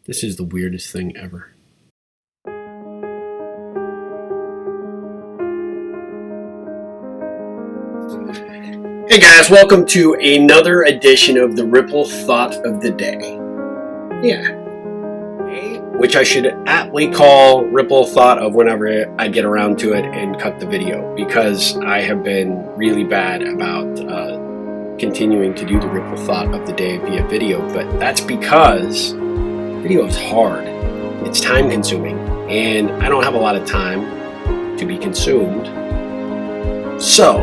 This is the weirdest thing ever. Hey guys, welcome to another edition of the Ripple Thought of the Day. Which I should aptly call Ripple Thought of whenever I get around to it and cut the video, because I have been really bad about continuing to do the Ripple Thought of the Day via video, but that's because video is hard. It's time consuming, and I don't have a lot of time to be consumed. So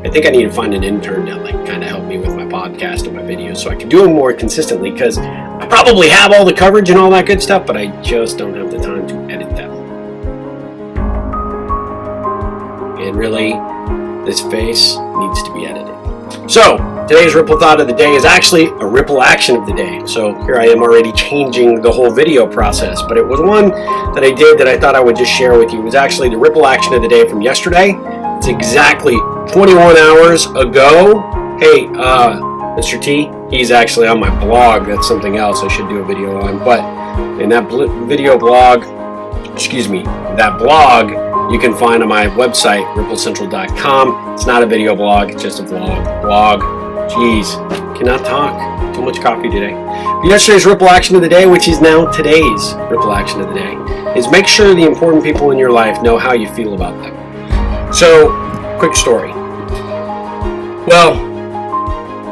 I think I need to find an intern to kind of help me with my podcast and my videos so I can do them more consistently, because I probably have all the coverage and all that good stuff, but I just don't have the time to edit them. And really, this face needs to be edited. So today's Ripple Thought of the Day is actually a Ripple Action of the Day. So here I am already changing the whole video process, but it was one that I did that I thought I would just share with you. It was actually the Ripple Action of the Day from yesterday. It's exactly 21 hours ago. Hey, Mr. T, he's actually on my blog. That's something else I should do a video on. But in that that blog, you can find on my website, ripplecentral.com. It's not a video blog, it's just a vlog. Jeez, cannot talk. Too much coffee today. But yesterday's Ripple Action of the Day, which is now today's Ripple Action of the Day, is make sure the important people in your life know how you feel about them. So, quick story. Well,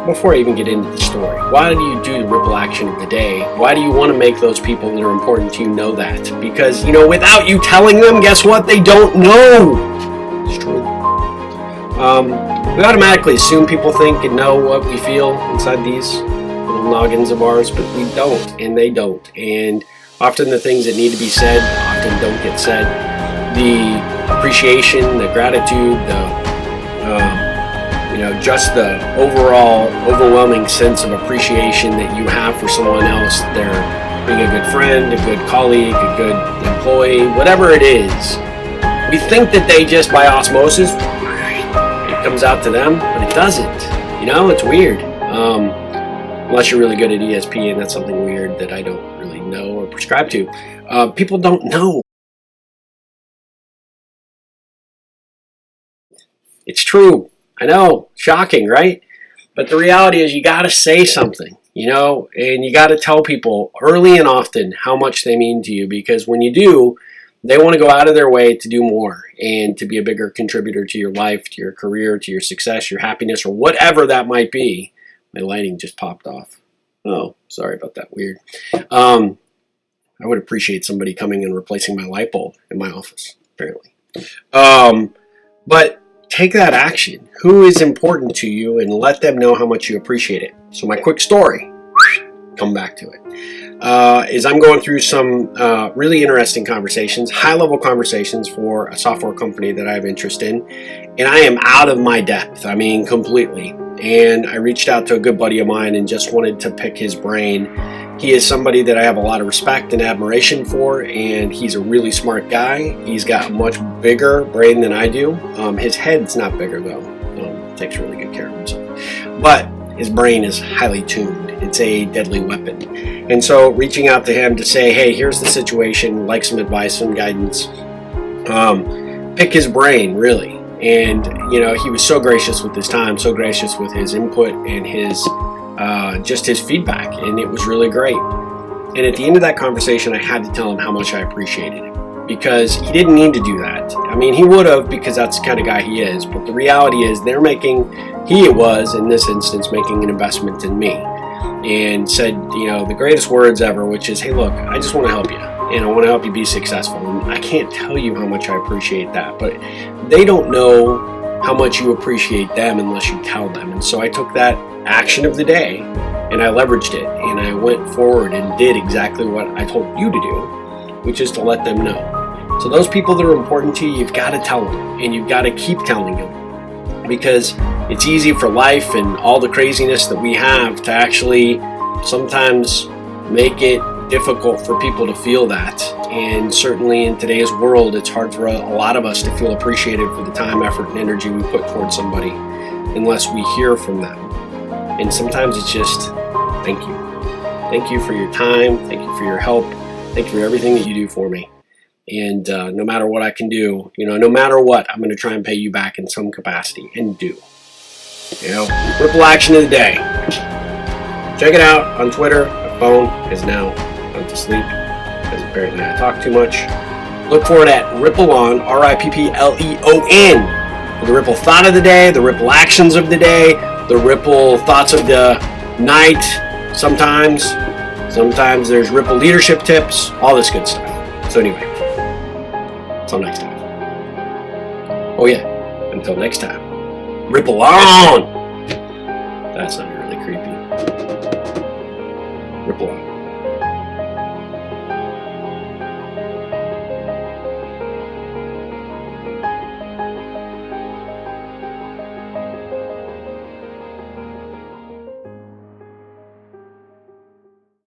before I even get into the story, why do you do the Ripple Action of the Day? Why do you want to make those people that are important to you know that? Because, without you telling them, guess what? They don't know. It's true. We automatically assume people think and know what we feel inside these little noggins of ours, but we don't, and they don't. And often the things that need to be said often don't get said. The appreciation, the gratitude, just the overall overwhelming sense of appreciation that you have for someone else, they're being a good friend, a good colleague, a good employee, whatever it is. We think that they just, by osmosis, it comes out to them, but it doesn't. It's weird. Unless you're really good at ESP, and that's something weird that I don't really know or prescribe to. People don't know. It's true. I know, shocking, right? But the reality is you got to say something, and you got to tell people early and often how much they mean to you, because when you do, they want to go out of their way to do more and to be a bigger contributor to your life, to your career, to your success, your happiness, or whatever that might be. My lighting just popped off. Oh, sorry about that. Weird. I would appreciate somebody coming and replacing my light bulb in my office, apparently. But take that action. Who is important to you, and let them know how much you appreciate it. So my quick story, come back to it, is I'm going through some really interesting conversations, high-level conversations for a software company that I have interest in, and I am out of my depth, completely. And I reached out to a good buddy of mine and just wanted to pick his brain. He is somebody that I have a lot of respect and admiration for, and he's a really smart guy. He's got a much bigger brain than I do. His head's not bigger, though. Takes really good care of himself. But his brain is highly tuned. It's a deadly weapon. And so reaching out to him to say, hey, here's the situation, like some advice, some guidance. Pick his brain, really. And, he was so gracious with his time, so gracious with his input and his just his feedback, and it was really great. And at the end of that conversation, I had to tell him how much I appreciated it, because he didn't need to do that. He would have, because that's the kind of guy he is, but the reality is he was, in this instance, making an investment in me, and said, the greatest words ever, which is, hey, look, I just want to help you, and I want to help you be successful. And I can't tell you how much I appreciate that, but they don't know how much you appreciate them unless you tell them. And so I took that action of the day and I leveraged it, and I went forward and did exactly what I told you to do, which is to let them know. So those people that are important to you, you've got to tell them, and you've got to keep telling them, because it's easy for life and all the craziness that we have to actually sometimes make it difficult for people to feel that. And certainly in today's world, it's hard for a lot of us to feel appreciated for the time, effort, and energy we put towards somebody unless we hear from them. And sometimes it's just, thank you. Thank you for your time. Thank you for your help. Thank you for everything that you do for me. And no matter what I can do, no matter what, I'm going to try and pay you back in some capacity, and do. Ripple Action of the Day. Check it out on Twitter. My phone is now gone to sleep because apparently I talk too much. Look for it at Rippleon, RIPPLEON, for the Ripple Thought of the Day, the Ripple Actions of the Day, the Ripple Thoughts of the Night. Sometimes there's Ripple Leadership Tips, all this good stuff. So anyway, until next time. Oh yeah, until next time. Ripple on! That sounded really creepy. Ripple on.